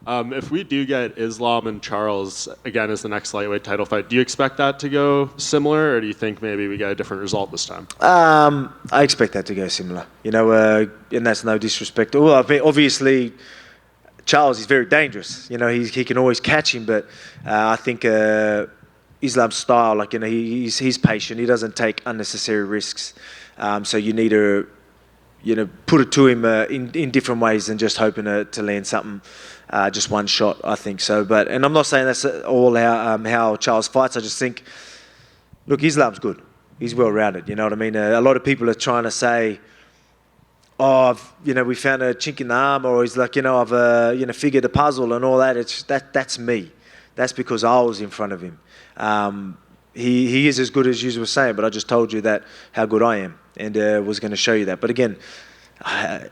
If we do get Islam and Charles again as the next lightweight title fight, do you expect that to go similar, or do you think maybe we get a different result this time? I expect that to go similar. You know, and that's no disrespect. Well, obviously, Charles is very dangerous. You know, he can always catch him, but I think Islam's style, like, you know, he's patient. He doesn't take unnecessary risks. So you need to, you know, put it to him in different ways than just hoping to land something, just one shot, I think so. And I'm not saying that's all how Charles fights. I just think, look, Islam's good. He's well-rounded, you know what I mean? A lot of people are trying to say, oh, you know, we found a chink in the armor, or he's like, you know, I've, you know, figured the puzzle and all that. That's me. That's because I was in front of him. He is as good as you were saying, but I just told you that how good I am, and was going to show you that. But again,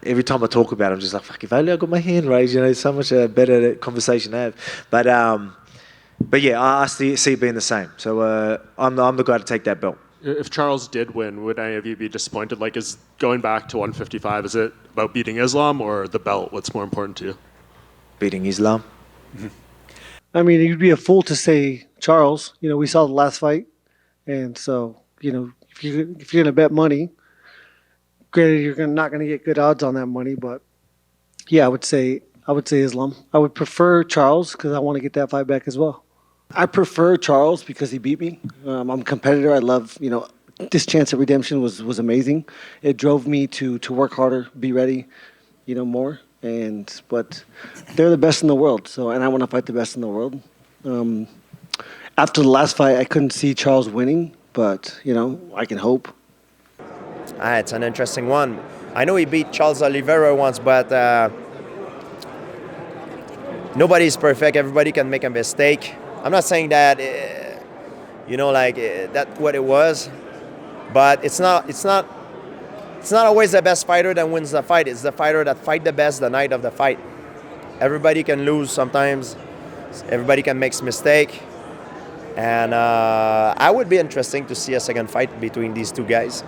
every time I talk about it, I'm just like, fuck, if only I got my hand raised, you know, it's so much a better conversation to have. But yeah, I see it being the same. So I'm the guy to take that belt. If Charles did win, would any of you be disappointed? Like, is going back to 155, is it about beating Islam or the belt? What's more important to you? Beating Islam. Mm-hmm. I mean, you'd be a fool to say Charles. You know, we saw the last fight, and so, you know, if you're going to bet money, granted you're not going to get good odds on that money, but yeah, I would say Islam. I would prefer Charles because I want to get that fight back as well. I prefer Charles because he beat me. I'm a competitor. I love, you know, this chance at redemption was amazing. It drove me to work harder, be ready, you know, more. But they're the best in the world, and I want to fight the best in the world. After the last fight, I couldn't see Charles winning, but, you know, I can hope. It's an interesting one. I know he beat Charles Oliveira once, but nobody's perfect. Everybody can make a mistake. I'm not saying that, you know, like that's what it was, but it's not always the best fighter that wins the fight. It's the fighter that fight the best the night of the fight. Everybody can lose sometimes. Everybody can make mistake. And I would be interesting to see a second fight between these two guys.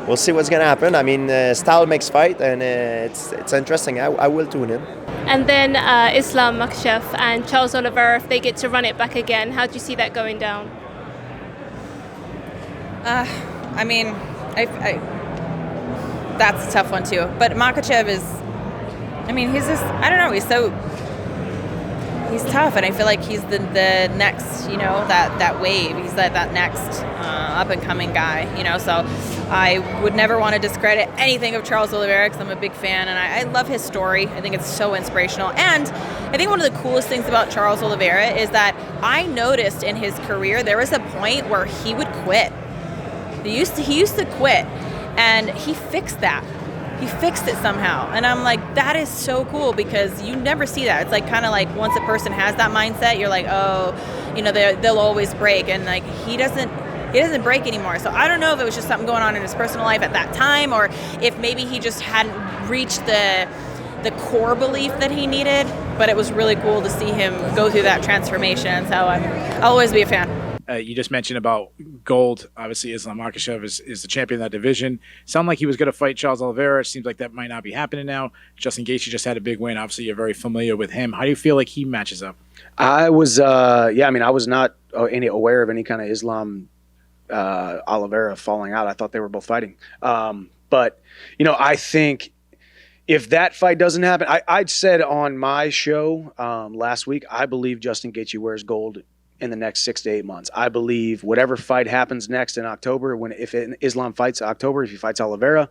We'll see what's going to happen. I mean, style makes fight, and it's interesting. I will tune in. And then Islam Makhachev and Charles Oliveira, if they get to run it back again, how do you see that going down? I mean, I that's a tough one too. But Makhachev is, I mean, he's just, I don't know, he's tough, and I feel like he's the next, you know, that wave. He's that next up and coming guy, you know. So I would never want to discredit anything of Charles Oliveira because I'm a big fan, and I love his story. I think it's so inspirational. And I think one of the coolest things about Charles Oliveira is that I noticed in his career there was a point where he would quit. He used to quit, and he fixed that. He fixed it somehow. And I'm like, that is so cool because you never see that. It's like kind of like once a person has that mindset, you're like, oh, you know, they'll always break. And like he doesn't break anymore. So I don't know if it was just something going on in his personal life at that time, or if maybe he just hadn't reached the core belief that he needed. But it was really cool to see him go through that transformation. So I'll always be a fan. You just mentioned about gold. Obviously, Islam Makhachev is the champion of that division. Sounded like he was going to fight Charles Oliveira. It seems like that might not be happening now. Justin Gaethje just had a big win. Obviously, you're very familiar with him. How do you feel like he matches up? I was not aware of any kind of Islam Oliveira falling out. I thought they were both fighting. But, you know, I think if that fight doesn't happen, I'd said on my show last week, I believe Justin Gaethje wears gold in the next 6 to 8 months. I believe whatever fight happens next in October, if Islam fights October, if he fights Oliveira,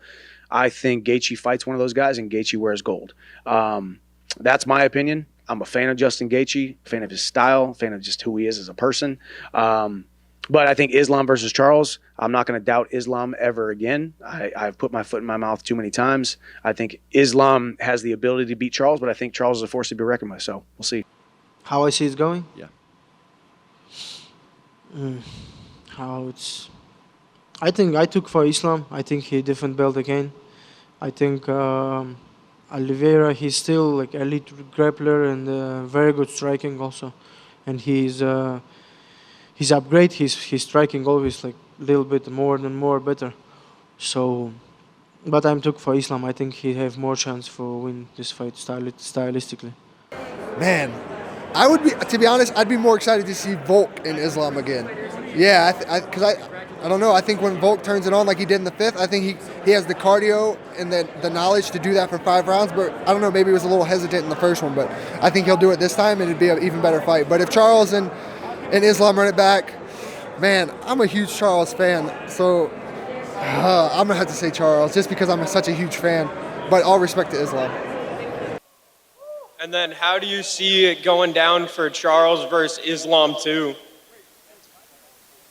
I think Gaethje fights one of those guys and Gaethje wears gold. That's my opinion. I'm a fan of Justin Gaethje, a fan of his style, a fan of just who he is as a person. But I think Islam versus Charles, I'm not going to doubt Islam ever again. I've put my foot in my mouth too many times. I think Islam has the ability to beat Charles, but I think Charles is a force to be reckoned with, so we'll see. How I see it going? Yeah. I think I took for Islam. I think he different belt again. I think Oliveira, he's still like elite grappler and very good striking also, and he's upgrade. He's striking always like a little bit more and more better. So But I'm took for Islam. I think he have more chance for win this fight stylistically. Man, I would be, to be honest, I'd be more excited to see Volk in Islam again. Yeah, because I don't know. I think when Volk turns it on like he did in the 5th, I think he has the cardio and the knowledge to do that for 5 rounds. But I don't know, maybe he was a little hesitant in the first one. But I think he'll do it this time, and it'd be an even better fight. But if Charles and Islam run it back, man, I'm a huge Charles fan. So I'm going to have to say Charles just because I'm such a huge fan. But all respect to Islam. And then how do you see it going down for Charles versus Islam too?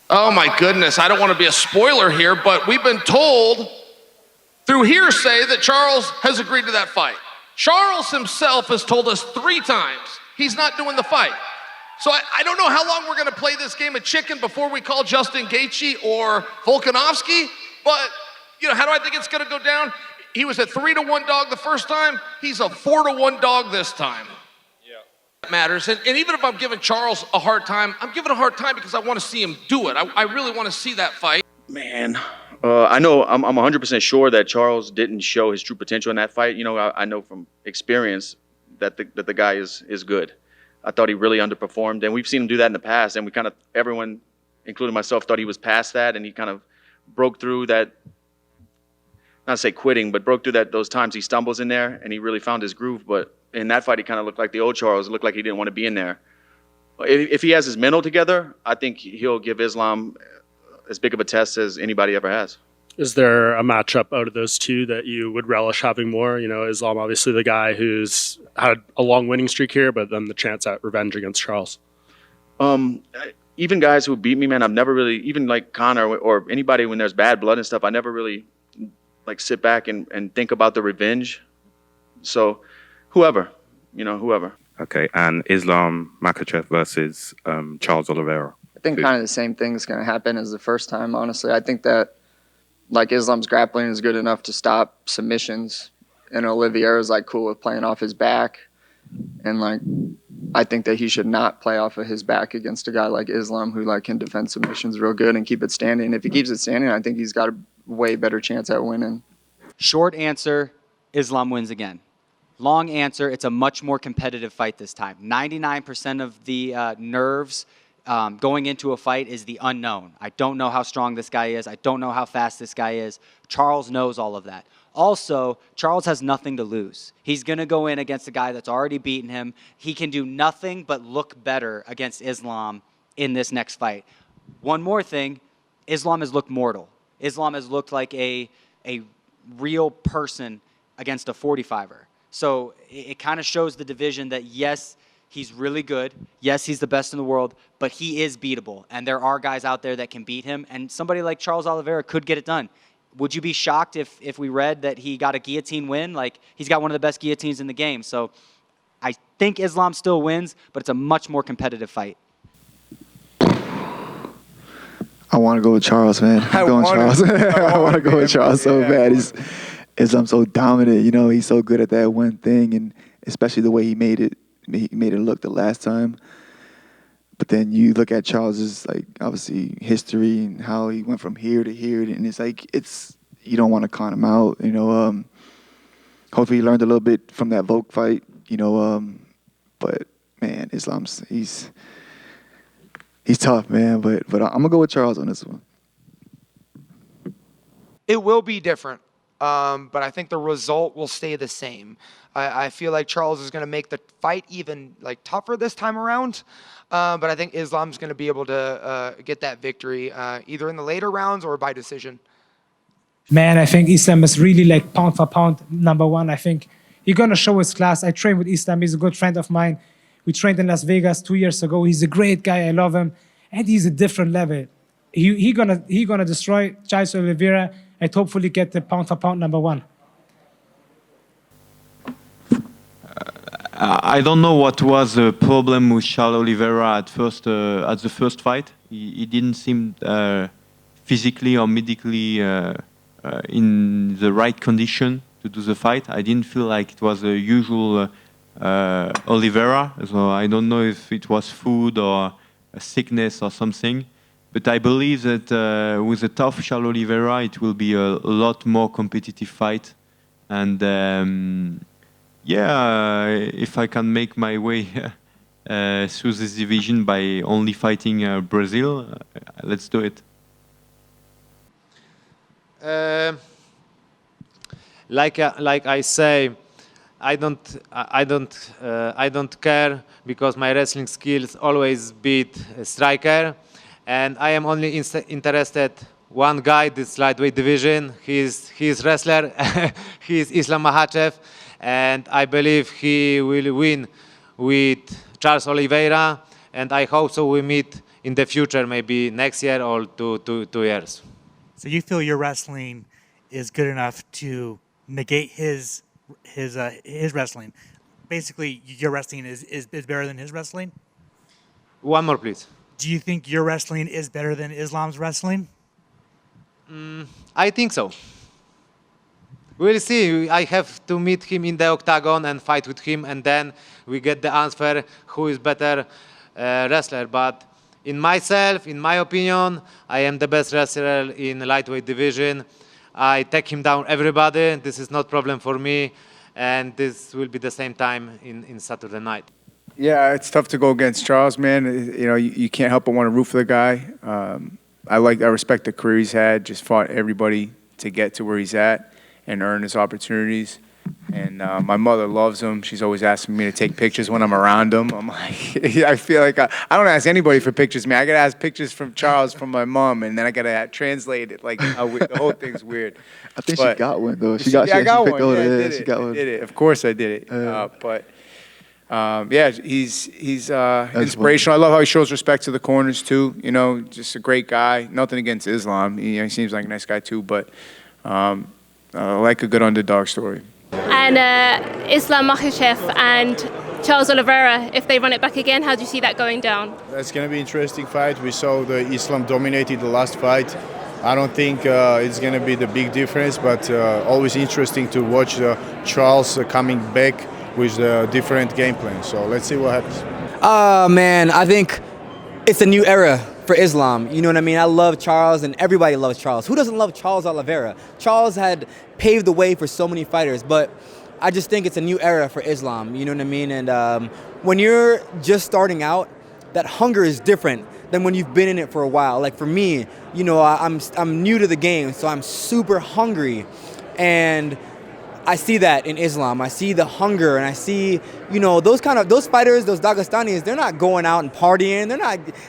Oh my goodness, I don't want to be a spoiler here, but we've been told through hearsay that Charles has agreed to that fight. Charles himself has told us 3 times he's not doing the fight. So I don't know how long we're going to play this game of chicken before we call Justin Gaethje or Volkanovski, but how do I think it's going to go down? He was a 3-1 dog the first time. He's a 4-1 dog this time. Yeah, matters. And even if I'm giving Charles a hard time, I'm giving a hard time because I want to see him do it. I really want to see that fight. Man, I know I'm 100% sure that Charles didn't show his true potential in that fight. I know from experience that the guy is good. I thought he really underperformed, and we've seen him do that in the past. And everyone, including myself, thought he was past that, and he kind of broke through that. Not to say quitting, but broke through those times he stumbles in there, and he really found his groove. But in that fight, he kind of looked like the old Charles. It looked like he didn't want to be in there. If he has his mental together, I think he'll give Islam as big of a test as anybody ever has. Is there a matchup out of those two that you would relish having more? Islam obviously the guy who's had a long winning streak here, but then the chance at revenge against Charles. Even guys who beat me, man, I've never really, even like Conor or anybody when there's bad blood and stuff, I never really sit back and think about the revenge. So whoever. Okay, and Islam Makhachev versus Charles Oliveira. I think kind of the same thing is going to happen as the first time, honestly. I think that Islam's grappling is good enough to stop submissions, and Oliveira's cool with playing off his back. And I think that he should not play off of his back against a guy like Islam who can defend submissions real good and keep it standing. If he keeps it standing, I think he's got a way better chance at winning. Short answer, Islam wins again. Long answer, it's a much more competitive fight this time. 99% of the nerves going into a fight is the unknown. I don't know how strong this guy is. I don't know how fast this guy is. Charles knows all of that. Also, Charles has nothing to lose. He's going to go in against a guy that's already beaten him. He can do nothing but look better against Islam in this next fight. One more thing, Islam has looked mortal. Islam has looked like a real person against a 45er. So it kind of shows the division that, yes, he's really good. Yes, he's the best in the world, but he is beatable. And there are guys out there that can beat him. And somebody like Charles Oliveira could get it done. Would you be shocked if we read that he got a guillotine win? He's got one of the best guillotines in the game. So I think Islam still wins, but it's a much more competitive fight. I want to go with Charles, man. I'm going Charles. I want to go with Charles so bad. Islam's so dominant. He's so good at that one thing, and especially the way he made it look the last time. But then you look at Charles's obviously history and how he went from here to here, and it's you don't want to count him out. Hopefully he learned a little bit from that Volk fight. But man, Islam's he's tough, man. But I'm gonna go with Charles on this one. It will be different, but I think the result will stay the same. I feel like Charles is going to make the fight even tougher this time around, but I think Islam's going to be able to get that victory either in the later rounds or by decision. Man, I think Islam is really pound for pound number one. I think he's going to show his class. I train with Islam. He's a good friend of mine. We trained in Las Vegas 2 years ago. He's a great guy. I love him. And he's a different level. He gonna destroy Charles Oliveira and hopefully get the pound for pound number one. I don't know what was the problem with Charles Oliveira at the first fight. He didn't seem physically or medically in the right condition to do the fight. I didn't feel like it was a usual Oliveira, so I don't know if it was food or a sickness or something. But I believe that with a tough Charles Oliveira, it will be a lot more competitive fight. And if I can make my way through this division by only fighting Brazil, let's do it. Like I say, I don't care because my wrestling skills always beat a striker, and I am only interested one guy this lightweight division. He is wrestler. He is Islam Makhachev, and I believe he will win with Charles Oliveira, and I hope so we meet in the future, maybe next year or two years. So you feel your wrestling is good enough to negate his wrestling? Basically, your wrestling is better than his wrestling? One more, please. Do you think your wrestling is better than Islam's wrestling? I think so. We'll see. I have to meet him in the octagon and fight with him, and then we get the answer who is better wrestler. But in my opinion, I am the best wrestler in the lightweight division. I take him down everybody. This is not problem for me, and this will be the same time in Saturday night. Yeah, it's tough to go against Charles, man. You know, you can't help but want to root for the guy. I respect the career he's had. Just fought everybody to get to where he's at and earn his opportunities. And my mother loves him. She's always asking me to take pictures when I'm around him. I'm like, I feel like I don't ask anybody for pictures, man. I got to ask pictures from Charles from my mom, and then I got to translate it. Like, the whole thing's weird. I think she got one, though. I got one. Yeah, I did it. Of course I did it. He's inspirational. I love how he shows respect to the corners, too. You know, just a great guy. Nothing against Islam. He seems like a nice guy, too. But I like a good underdog story. And Islam Makhachev and Charles Oliveira, if they run it back again, how do you see that going down? That's going to be an interesting fight. We saw the Islam dominated the last fight. I don't think it's going to be the big difference, but always interesting to watch Charles coming back with a different game plan. So let's see what happens. Man, I think it's a new era for Islam. You know what I mean? I love Charles, and everybody loves Charles. Who doesn't love Charles Oliveira? Charles had paved the way for so many fighters, but I just think it's a new era for Islam. You know what I mean? And when you're just starting out, that hunger is different than when you've been in it for a while. Like for me, you know, I'm new to the game, so I'm super hungry, and I see that in Islam. I see the hunger, and I see, you know, those fighters, those Dagestanis, they're not going out and partying.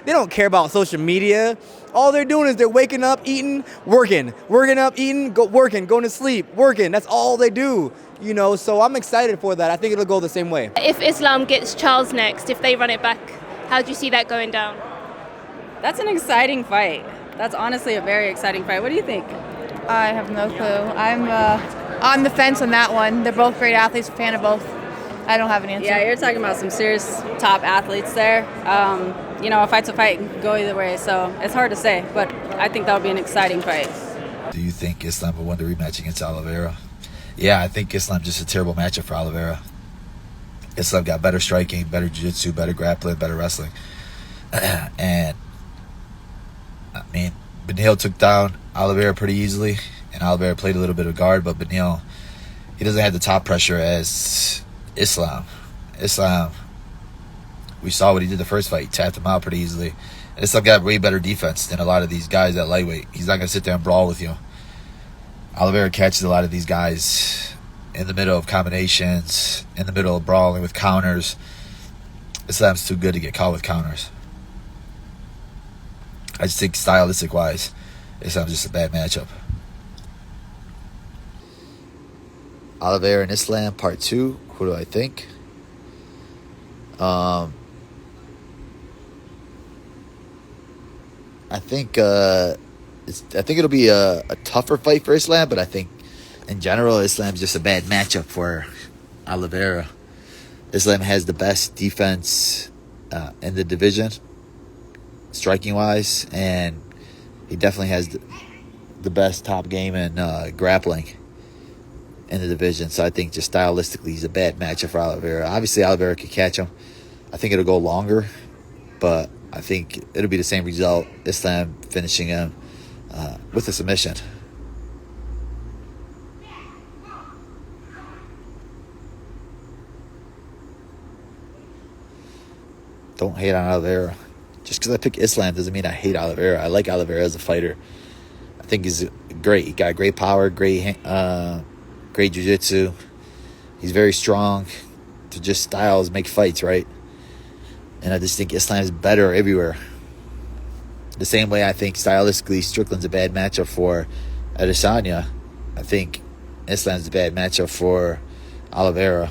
They don't care about social media. All they're doing is they're waking up, eating, working up, eating, working, going to sleep, working. That's all they do, you know. So I'm excited for that. I think it'll go the same way. If Islam gets Charles next, if they run it back, how do you see that going down? That's an exciting fight. That's honestly a very exciting fight. What do you think? I have no clue. I'm on the fence on that one. They're both great athletes, a fan of both. I don't have an answer. Yeah, you're talking about some serious top athletes there. You know, a fight's a fight, can go either way, so it's hard to say, but I think that'll be an exciting fight. Do you think Islam will win the rematch against Oliveira? Yeah, I think Islam's just a terrible matchup for Oliveira. Islam got better striking, better jiu-jitsu, better grappling, better wrestling. And, I mean, Beneil took down Oliveira pretty easily, and Oliveira played a little bit of guard, but Beneil, he doesn't have the top pressure as Islam. Islam, we saw what he did the first fight. He tapped him out pretty easily. Islam got way better defense than a lot of these guys at lightweight. He's not going to sit there and brawl with you. Oliveira catches a lot of these guys in the middle of combinations, in the middle of brawling with counters. Islam's too good to get caught with counters. I just think stylistic-wise, Islam's just a bad matchup. Oliveira and Islam, part 2. Who do I think? I think it'll be a tougher fight for Islam, but I think in general Islam's just a bad matchup for Oliveira. Islam has the best defense in the division, striking wise, and he definitely has the best top game in grappling in the division. So I think just stylistically he's a bad matchup for Oliveira. Obviously Oliveira could catch him. I think it'll go longer, but I think it'll be the same result. Islam finishing him with a submission. Don't hate on Oliveira. Just because I pick Islam doesn't mean I hate Oliveira. I like Oliveira as a fighter. I think he's great. He got great power, great jiu-jitsu. He's very strong. To just styles make fights, right? And I just think Islam is better everywhere. The same way I think stylistically Strickland's a bad matchup for Adesanya, I think Islam's a bad matchup for Oliveira.